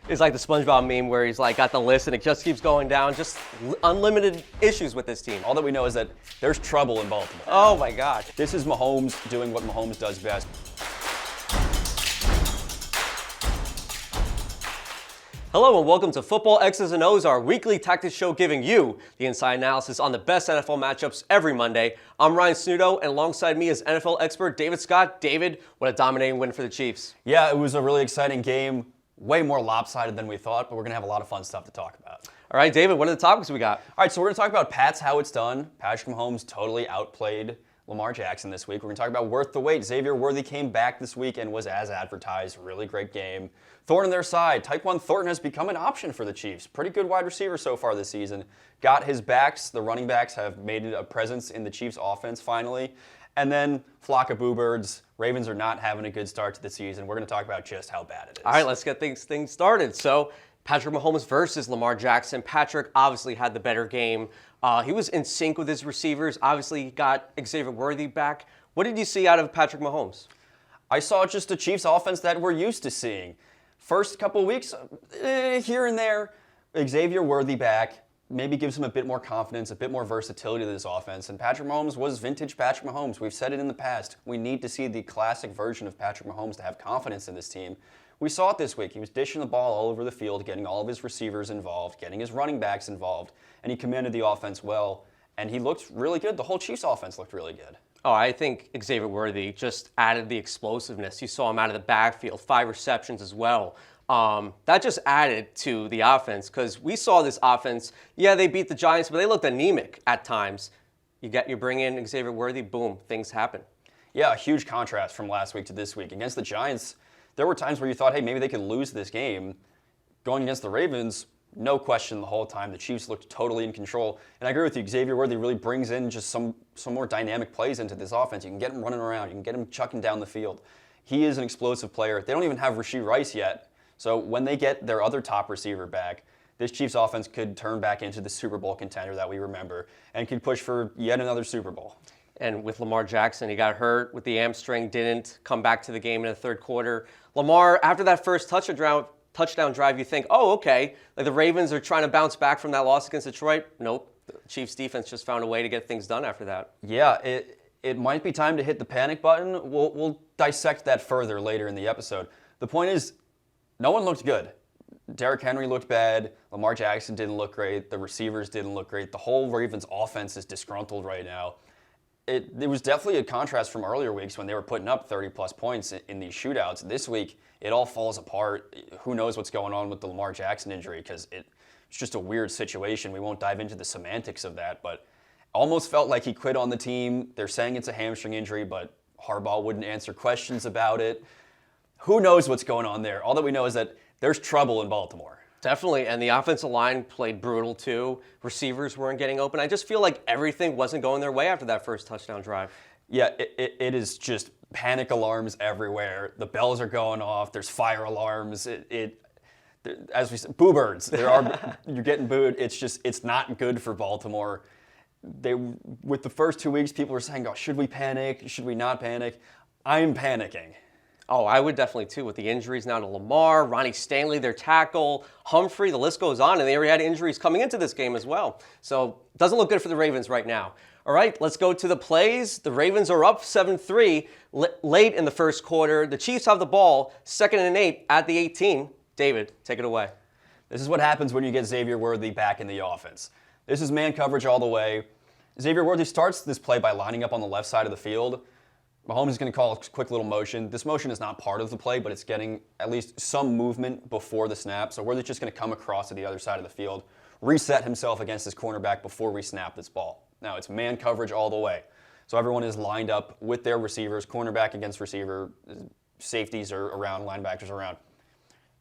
It's like the SpongeBob meme where he's like got the list and it just keeps going down. Just unlimited issues with this team. All that we know is that there's trouble in Baltimore. Oh my gosh. This is Mahomes doing what Mahomes does best. Hello and welcome to Football X's and O's, our weekly tactics show giving you the inside analysis on the best NFL matchups every Monday. I'm Ryan Snudo, and alongside me is NFL expert David Scott. David, what a dominating win for the Chiefs. Yeah, it was a really exciting game. Way more lopsided than we thought, but we're going to have a lot of fun stuff to talk about. All right, David, what are the topics we got? All right, so we're going to talk about Pat's how it's done. Patrick Mahomes totally outplayed Lamar Jackson this week. We're going to talk about worth the wait. Xavier Worthy came back this week and was as advertised. Really great game. Thornton on their side. Type 1 Thornton has become an option for the Chiefs. Pretty good wide receiver so far this season. Got his backs. The running backs have made a presence in the Chiefs offense finally. And then flock of boo birds. Ravens are not having a good start to the season. We're going to talk about just how bad it is. All right, let's get things started. So, Patrick Mahomes versus Lamar Jackson. Patrick obviously had the better game. He was in sync with his receivers. Obviously, he got Xavier Worthy back. What did you see out of Patrick Mahomes? I saw just a Chiefs offense that we're used to seeing. First couple of weeks, here and there, Xavier Worthy back maybe gives him a bit more confidence, a bit more versatility to this offense. And Patrick Mahomes was vintage Patrick Mahomes. We've said it in the past. We need to see the classic version of Patrick Mahomes to have confidence in this team. We saw it this week. He was dishing the ball all over the field, getting all of his receivers involved, getting his running backs involved, and he commanded the offense well. And he looked really good. The whole Chiefs offense looked really good. Oh, I think Xavier Worthy just added the explosiveness. You saw him out of the backfield, 5 receptions as well. That just added to the offense because we saw this offense. Yeah, they beat the Giants, but they looked anemic at times. You bring in Xavier Worthy, boom, things happen. Yeah, a huge contrast from last week to this week. Against the Giants, there were times where you thought, hey, maybe they could lose this game. Going against the Ravens, no question the whole time. The Chiefs looked totally in control. And I agree with you, Xavier Worthy really brings in just some more dynamic plays into this offense. You can get him running around. You can get him chucking down the field. He is an explosive player. They don't even have Rashee Rice yet. So when they get their other top receiver back, this Chiefs offense could turn back into the Super Bowl contender that we remember and could push for yet another Super Bowl. And with Lamar Jackson, he got hurt with the hamstring, didn't come back to the game in the third quarter. Lamar, after that first touchdown drive, you think, oh, okay, like the Ravens are trying to bounce back from that loss against Detroit. Nope, the Chiefs defense just found a way to get things done after that. Yeah, it might be time to hit the panic button. We'll dissect that further later in the episode. The point is, no one looked good. Derrick Henry looked bad. Lamar Jackson didn't look great. The receivers didn't look great. The whole Ravens offense is disgruntled right now. It was definitely a contrast from earlier weeks when they were putting up 30-plus points in these shootouts. This week, it all falls apart. Who knows what's going on with the Lamar Jackson injury because it's just a weird situation. We won't dive into the semantics of that, but almost felt like he quit on the team. They're saying it's a hamstring injury, but Harbaugh wouldn't answer questions about it. Who knows what's going on there? All that we know is that there's trouble in Baltimore. Definitely, and the offensive line played brutal too. Receivers weren't getting open. I just feel like everything wasn't going their way after that first touchdown drive. Yeah, it is just panic alarms everywhere. The bells are going off. There's fire alarms. As we said, boo birds. You're getting booed. It's not good for Baltimore. With the first 2 weeks, people were saying, "Oh, should we panic? Should we not panic?" I'm panicking. Oh, I would definitely too. With the injuries now to Lamar, Ronnie Stanley, their tackle, Humphrey, the list goes on, and they already had injuries coming into this game as well. So doesn't look good for the Ravens right now. All right, let's go to the plays. The Ravens are up 7-3 late in the first quarter. The Chiefs have the ball, 2nd and 8 at the 18. David, take it away. This is what happens when you get Xavier Worthy back in the offense. This is man coverage all the way. Xavier Worthy starts this play by lining up on the left side of the field. Mahomes is going to call a quick little motion. This motion is not part of the play, but it's getting at least some movement before the snap. So Worthy's just going to come across to the other side of the field, reset himself against his cornerback before we snap this ball. Now it's man coverage all the way. So everyone is lined up with their receivers, cornerback against receiver, safeties are around, linebackers around.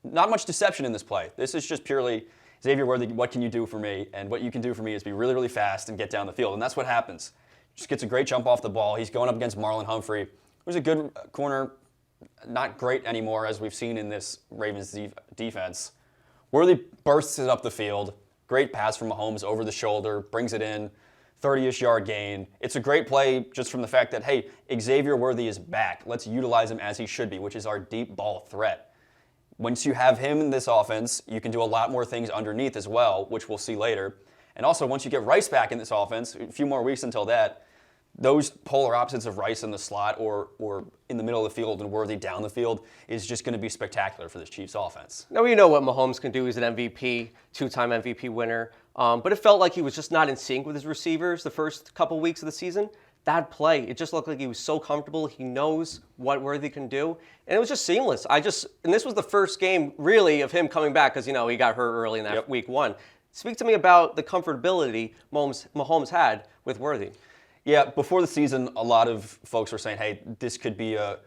Not much deception in this play. This is just purely, Xavier Worthy, what can you do for me? And what you can do for me is be really, really fast and get down the field. And that's what happens. Just gets a great jump off the ball. He's going up against Marlon Humphrey, who's a good corner, not great anymore as we've seen in this Ravens defense. Worthy bursts it up the field. Great pass from Mahomes over the shoulder, brings it in, 30-ish yard gain. It's a great play just from the fact that, hey, Xavier Worthy is back. Let's utilize him as he should be, which is our deep ball threat. Once you have him in this offense, you can do a lot more things underneath as well, which we'll see later. And also, once you get Rice back in this offense, a few more weeks until that, those polar opposites of Rice in the slot or in the middle of the field and Worthy down the field is just going to be spectacular for this Chiefs offense. Now, we know what Mahomes can do. He's an MVP, two-time MVP winner. But it felt like he was just not in sync with his receivers the first couple weeks of the season. That play, it just looked like he was so comfortable. He knows what Worthy can do. And it was just seamless. And this was the first game, really, of him coming back because, he got hurt early in that week one. Speak to me about the comfortability Mahomes had with Worthy. Yeah, before the season, a lot of folks were saying, hey, this could be a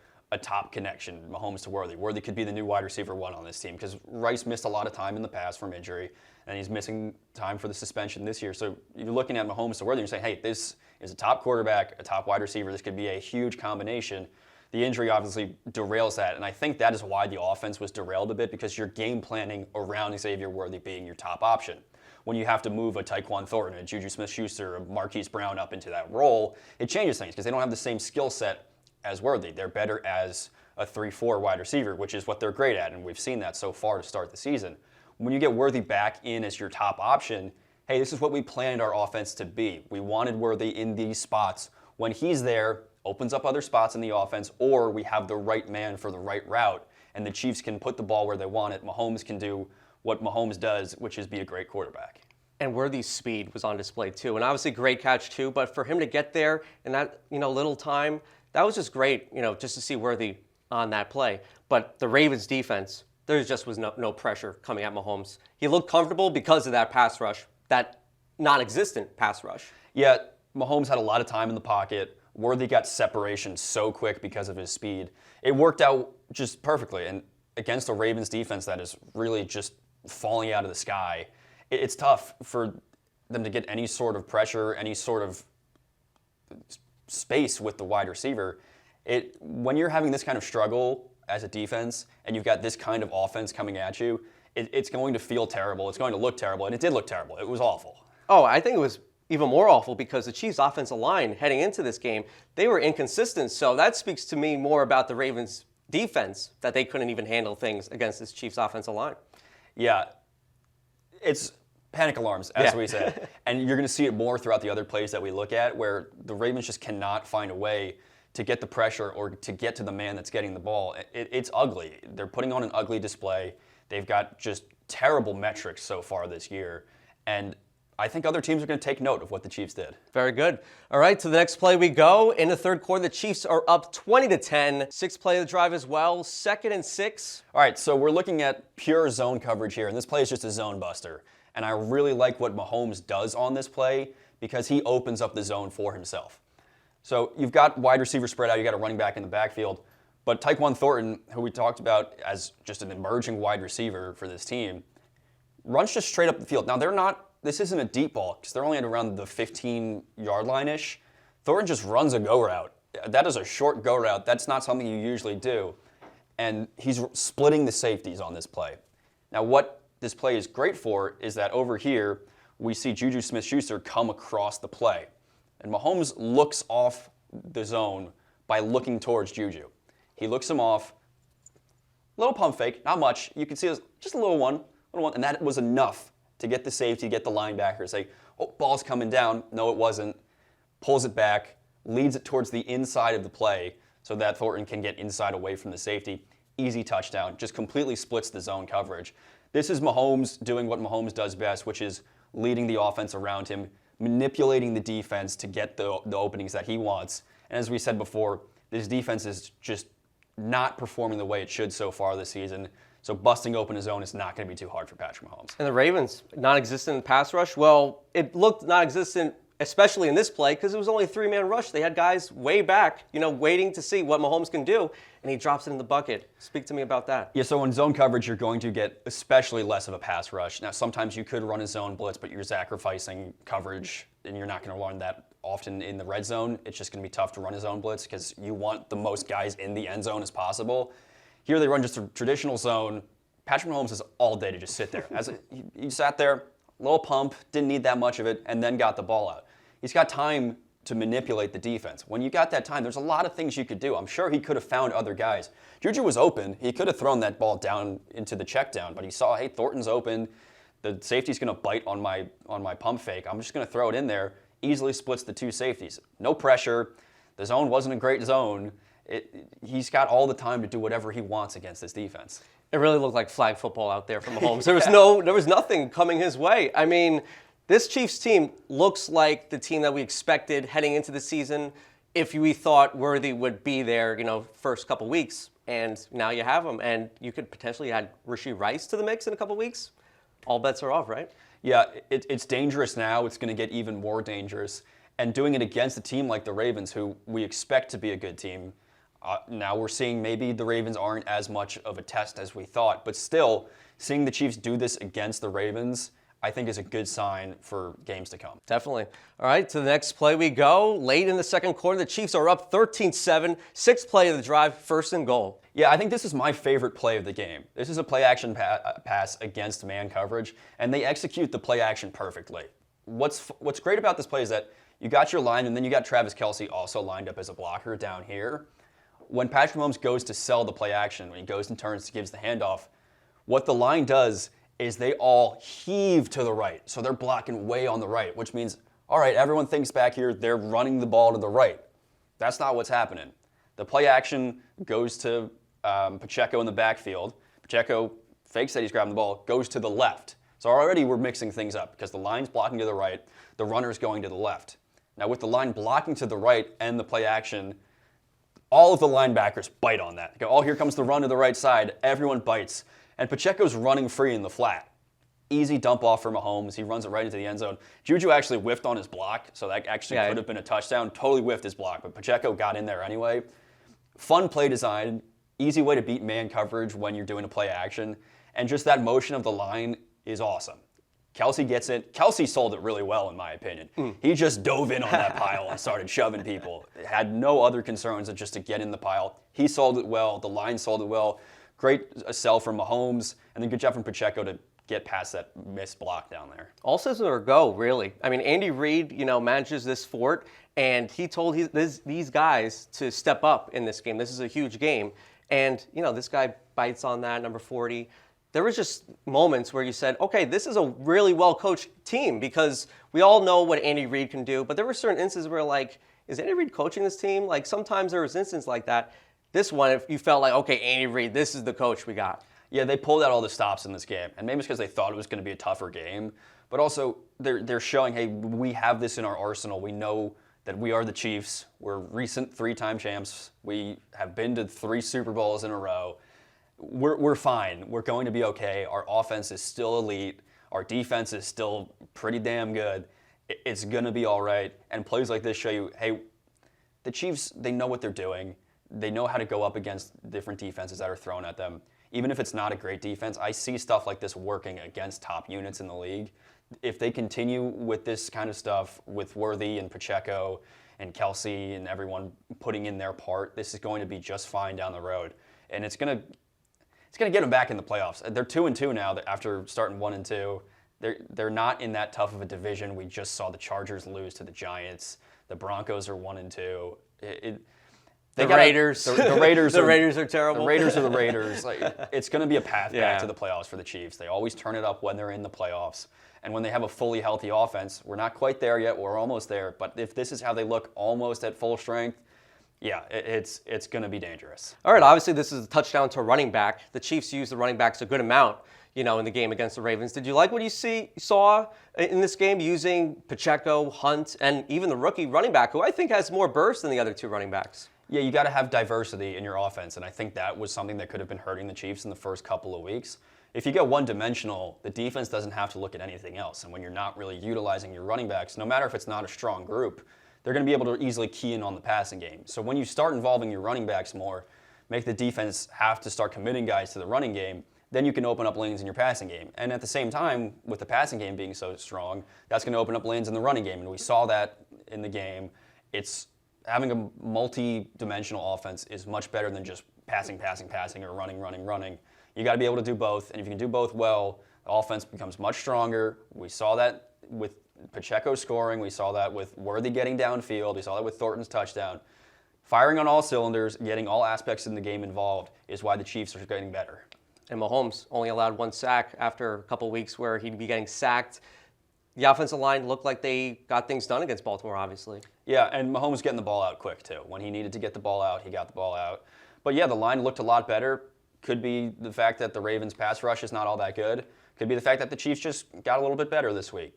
top connection, Mahomes to Worthy. Worthy could be the new wide receiver one on this team because Rice missed a lot of time in the past from injury, and he's missing time for the suspension this year. So you're looking at Mahomes to Worthy and you're saying, hey, this is a top quarterback, a top wide receiver. This could be a huge combination. The injury obviously derails that, and I think that is why the offense was derailed a bit because you're game planning around Xavier Worthy being your top option. When you have to move a Tyquan Thornton, a Juju Smith-Schuster, a Marquise Brown up into that role, it changes things because they don't have the same skill set as Worthy. They're better as a 3-4 wide receiver, which is what they're great at, and we've seen that so far to start the season. When you get Worthy back in as your top option, hey, this is what we planned our offense to be. We wanted Worthy in these spots. When he's there, opens up other spots in the offense, or we have the right man for the right route, and the Chiefs can put the ball where they want it. Mahomes can do what Mahomes does, which is be a great quarterback. And Worthy's speed was on display too, and obviously great catch too. But for him to get there in that little time, that was just great. Just to see Worthy on that play. But the Ravens defense, there just was no pressure coming at Mahomes. He looked comfortable because of that pass rush, that non-existent pass rush. Yeah, Mahomes had a lot of time in the pocket. Worthy got separation so quick because of his speed. It worked out just perfectly. And against a Ravens defense that is really just falling out of the sky, it's tough for them to get any sort of pressure, any sort of space with the wide receiver. When you're having this kind of struggle as a defense and you've got this kind of offense coming at you, it's going to feel terrible. It's going to look terrible, and it did look terrible. It was awful. Oh, I think it was even more awful because the Chiefs' offensive line heading into this game, they were inconsistent. So that speaks to me more about the Ravens' defense, that they couldn't even handle things against this Chiefs' offensive line. Yeah, it's panic alarms, as we said. And you're going to see it more throughout the other plays that we look at where the Ravens just cannot find a way to get the pressure or to get to the man that's getting the ball. It's ugly. They're putting on an ugly display. They've got just terrible metrics so far this year. And I think other teams are going to take note of what the Chiefs did. Very good. All right, to the next play we go. In the third quarter, the Chiefs are up 20-10. Sixth play of the drive as well, 2nd and 6. All right, so we're looking at pure zone coverage here, and this play is just a zone buster. And I really like what Mahomes does on this play because he opens up the zone for himself. So you've got wide receiver spread out, you got a running back in the backfield, but Tyquan Thornton, who we talked about as just an emerging wide receiver for this team, runs just straight up the field. Now this isn't a deep ball because they're only at around the 15-yard line-ish. Thornton just runs a go route. That is a short go route. That's not something you usually do. And he's splitting the safeties on this play. Now what this play is great for is that over here, we see Juju Smith-Schuster come across the play. And Mahomes looks off the zone by looking towards Juju. He looks him off, little pump fake, not much. You can see it was just a little one, and that was enough to get the safety, get the linebacker, say, oh, ball's coming down. No, it wasn't. Pulls it back, leads it towards the inside of the play so that Thornton can get inside away from the safety. Easy touchdown, just completely splits the zone coverage. This is Mahomes doing what Mahomes does best, which is leading the offense around him, manipulating the defense to get the openings that he wants. And as we said before, this defense is just not performing the way it should so far this season. So busting open a zone is not going to be too hard for Patrick Mahomes. And the Ravens, non-existent pass rush. Well, it looked non-existent, especially in this play, because it was only a 3-man rush. They had guys way back, waiting to see what Mahomes can do, and he drops it in the bucket. Speak to me about that. Yeah, so in zone coverage, you're going to get especially less of a pass rush. Now, sometimes you could run a zone blitz, but you're sacrificing coverage, and you're not going to run that often in the red zone. It's just going to be tough to run a zone blitz because you want the most guys in the end zone as possible. Here they run just a traditional zone. Patrick Mahomes has all day to just sit there. He sat there, little pump, didn't need that much of it, and then got the ball out. He's got time to manipulate the defense. When you got that time, there's a lot of things you could do. I'm sure he could have found other guys. Juju was open. He could have thrown that ball down into the check down, but he saw, hey, Thornton's open. The safety's going to bite on my pump fake. I'm just going to throw it in there. Easily splits the two safeties. No pressure. The zone wasn't a great zone. He's got all the time to do whatever he wants against this defense. It really looked like flag football out there from Mahomes. There was nothing coming his way. I mean, this Chiefs team looks like the team that we expected heading into the season if we thought Worthy would be there, first couple weeks. And now you have him. And you could potentially add Rashee Rice to the mix in a couple weeks. All bets are off, right? Yeah, it's dangerous now. It's going to get even more dangerous. And doing it against a team like the Ravens, who we expect to be a good team, now we're seeing maybe the Ravens aren't as much of a test as we thought. But still, seeing the Chiefs do this against the Ravens, I think is a good sign for games to come. Definitely. All right, to the next play we go. Late in the second quarter, the Chiefs are up 13-7. Sixth play of the drive, first and goal. Yeah, I think this is my favorite play of the game. This is a play-action pass against man coverage, and they execute the play-action perfectly. What's great about this play is that you got your line, and then you got Travis Kelce also lined up as a blocker down here. When Patrick Mahomes goes to sell the play-action, when he goes and turns, gives the handoff, what the line does is they all heave to the right. So they're blocking way on the right, which means, all right, everyone thinks back here, they're running the ball to the right. That's not what's happening. The play action goes to Pacheco in the backfield. Pacheco fakes that he's grabbing the ball, goes to the left. So already we're mixing things up because the line's blocking to the right, the runner's going to the left. Now with the line blocking to the right and the play action, all of the linebackers bite on that. They go, oh, here comes the run to the right side. Everyone bites. And Pacheco's running free in the flat. Easy dump off for Mahomes. He runs it right into the end zone. Juju actually whiffed on his block, so that actually could have been a touchdown. Totally whiffed his block, but Pacheco got in there anyway. Fun play design. Easy way to beat man coverage when you're doing a play action. And just that motion of the line is awesome. Kelce gets it. Kelce sold it really well, in my opinion. He just dove in on that pile and started shoving people. Had no other concerns than just to get in the pile. He sold it well. The line sold it well. Great sell from Mahomes, and then good job from Pacheco to get past that missed block down there. All systems are go, really. I mean, Andy Reid, manages this fort, and he told these guys to step up in this game. This is a huge game. And, this guy bites on that, number 40. There was just moments where you said, okay, this is a really well-coached team because we all know what Andy Reid can do. But there were certain instances where, is Andy Reid coaching this team? Sometimes there was instances like that. This one, if you felt like, okay, Andy Reid, this is the coach we got. Yeah, they pulled out all the stops in this game. And maybe it's because they thought it was going to be a tougher game. But also, they're showing, hey, we have this in our arsenal. We know that we are the Chiefs. We're recent 3-time champs. We have been to 3 Super Bowls in a row. We're fine. We're going to be okay. Our offense is still elite. Our defense is still pretty damn good. It's going to be all right. And plays like this show you, hey, the Chiefs, they know what they're doing. They know how to go up against different defenses that are thrown at them. Even if it's not a great defense, I see stuff like this working against top units in the league. If they continue with this kind of stuff with Worthy and Pacheco and Kelce and everyone putting in their part, this is going to be just fine down the road. And it's going to get them back in the playoffs. They're 2-2 now after starting 1-2. They're not in that tough of a division. We just saw the Chargers lose to the Giants. The Broncos are 1-2. The Raiders. The Raiders. The Raiders are terrible. The Raiders are the Raiders. It's going to be a path back to the playoffs for the Chiefs. They always turn it up when they're in the playoffs. And when they have a fully healthy offense, we're not quite there yet. We're almost there. But if this is how they look almost at full strength, yeah, it's going to be dangerous. All right, obviously this is a touchdown to running back. The Chiefs used the running backs a good amount, in the game against the Ravens. Did you like what you saw in this game using Pacheco, Hunt, and even the rookie running back, who I think has more burst than the other 2 running backs? Yeah, you got to have diversity in your offense, and I think that was something that could have been hurting the Chiefs in the first couple of weeks. If you get one-dimensional, the defense doesn't have to look at anything else, and when you're not really utilizing your running backs, no matter if it's not a strong group, they're going to be able to easily key in on the passing game. So when you start involving your running backs more, make the defense have to start committing guys to the running game, then you can open up lanes in your passing game. And at the same time, with the passing game being so strong, that's going to open up lanes in the running game, and we saw that in the game. Having a multi-dimensional offense is much better than just passing, or running. You got to be able to do both, and if you can do both well, the offense becomes much stronger. We saw that with Pacheco scoring. We saw that with Worthy getting downfield. We saw that with Thornton's touchdown. Firing on all cylinders, getting all aspects in the game involved is why the Chiefs are getting better. And Mahomes only allowed 1 sack after a couple weeks where he'd be getting sacked. The offensive line looked like they got things done against Baltimore, obviously. Yeah, and Mahomes getting the ball out quick, too. When he needed to get the ball out, he got the ball out. But yeah, the line looked a lot better. Could be the fact that the Ravens' pass rush is not all that good. Could be the fact that the Chiefs just got a little bit better this week.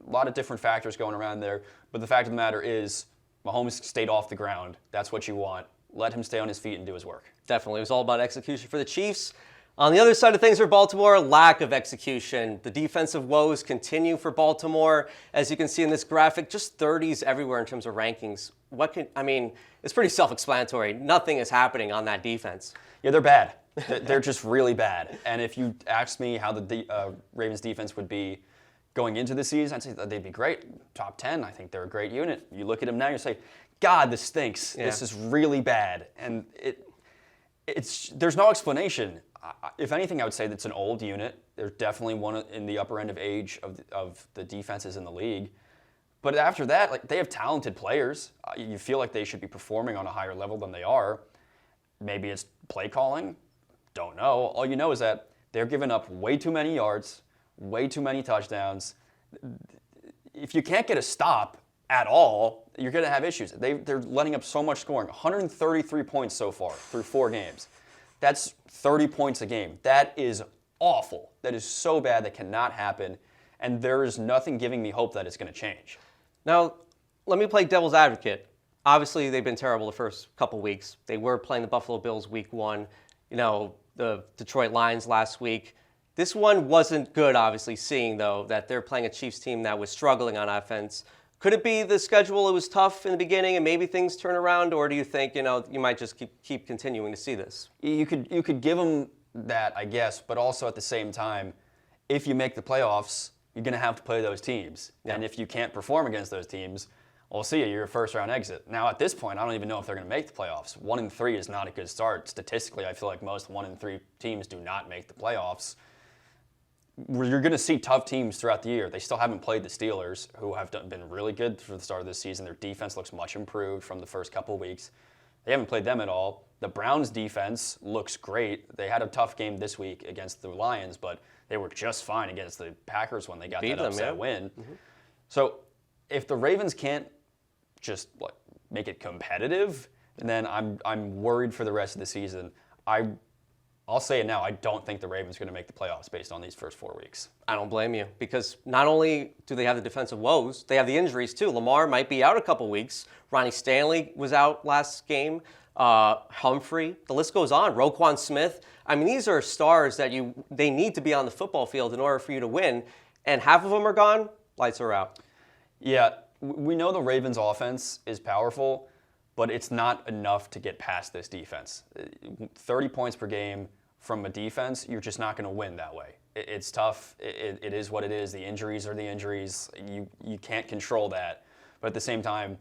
A lot of different factors going around there. But the fact of the matter is, Mahomes stayed off the ground. That's what you want. Let him stay on his feet and do his work. Definitely. It was all about execution for the Chiefs. On the other side of things for Baltimore, lack of execution. The defensive woes continue for Baltimore. As you can see in this graphic, just 30s everywhere in terms of rankings. It's pretty self-explanatory. Nothing is happening on that defense. Yeah, they're bad. They're just really bad. And if you asked me how the Ravens defense would be going into the season, I'd say that they'd be great. Top 10, I think they're a great unit. You look at them now, you say, God, this stinks. Yeah. This is really bad. And there's no explanation. If anything, I would say that's an old unit. They're definitely one in the upper end of age of the defenses in the league. But after that, they have talented players. You feel like they should be performing on a higher level than they are. Maybe it's play calling. Don't know. All you know is that they're giving up way too many yards, way too many touchdowns. If you can't get a stop at all, you're going to have issues. They're letting up so much scoring. 133 points so far through 4 games. That's 30 points a game. That is awful. That is so bad. That cannot happen. And there is nothing giving me hope that it's going to change. Now, let me play devil's advocate. Obviously, they've been terrible the first couple weeks. They were playing the Buffalo Bills week 1, the Detroit Lions last week. This one wasn't good, obviously, seeing, though, that they're playing a Chiefs team that was struggling on offense. Could it be the schedule? It was tough in the beginning and maybe things turn around? Or do you think, you might just keep continuing to see this? You could give them that, I guess, but also at the same time, if you make the playoffs, you're going to have to play those teams. Yeah. And if you can't perform against those teams, well, see you. You're a first-round exit. Now, at this point, I don't even know if they're going to make the playoffs. 1-3 is not a good start. Statistically, I feel like most 1-3 teams do not make the playoffs. You're going to see tough teams throughout the year. They still haven't played the Steelers, who have been really good for the start of this season. Their defense looks much improved from the first couple of weeks. They haven't played them at all. The Browns' defense looks great. They had a tough game this week against the Lions, but they were just fine against the Packers when they got that upset win. Mm-hmm. So if the Ravens can't just make it competitive, then I'm worried for the rest of the season. I'll say it now, I don't think the Ravens are going to make the playoffs based on these first 4 weeks. I don't blame you, because not only do they have the defensive woes, they have the injuries too. Lamar might be out a couple weeks. Ronnie Stanley was out last game. Humphrey, the list goes on. Roquan Smith. These are stars that they need to be on the football field in order for you to win. And half of them are gone, lights are out. Yeah, we know the Ravens' offense is powerful, but it's not enough to get past this defense. 30 points per game from a defense, you're just not going to win that way. It's tough. It is what it is. The injuries are the injuries. You can't control that. But at the same time,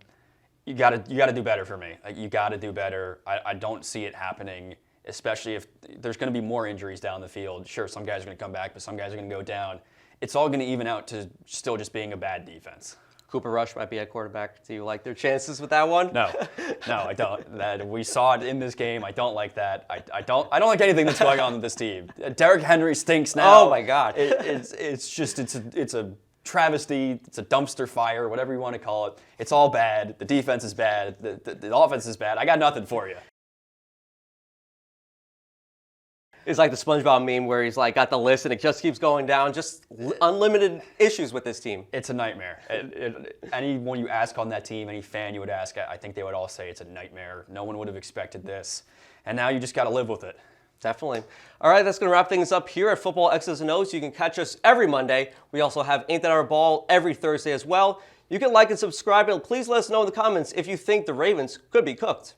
you got to do better for me. You got to do better. I don't see it happening, especially if there's going to be more injuries down the field. Sure, some guys are going to come back, but some guys are going to go down. It's all going to even out to still just being a bad defense. Cooper Rush might be at quarterback. Do you like their chances with that one? No, I don't. We saw it in this game. I don't like that. I don't like anything that's going on with this team. Derrick Henry stinks now. Oh my God! It's a travesty. It's a dumpster fire, whatever you want to call it. It's all bad. The defense is bad. The offense is bad. I got nothing for you. It's like the SpongeBob meme where he's got the list and it just keeps going down. Just unlimited issues with this team. It's a nightmare. Anyone you ask on that team, any fan you would ask, I think they would all say it's a nightmare. No one would have expected this. And now you just got to live with it. Definitely. All right, that's going to wrap things up here at Football X's and O's. You can catch us every Monday. We also have Ain't That Our Ball every Thursday as well. You can like and subscribe, and please let us know in the comments if you think the Ravens could be cooked.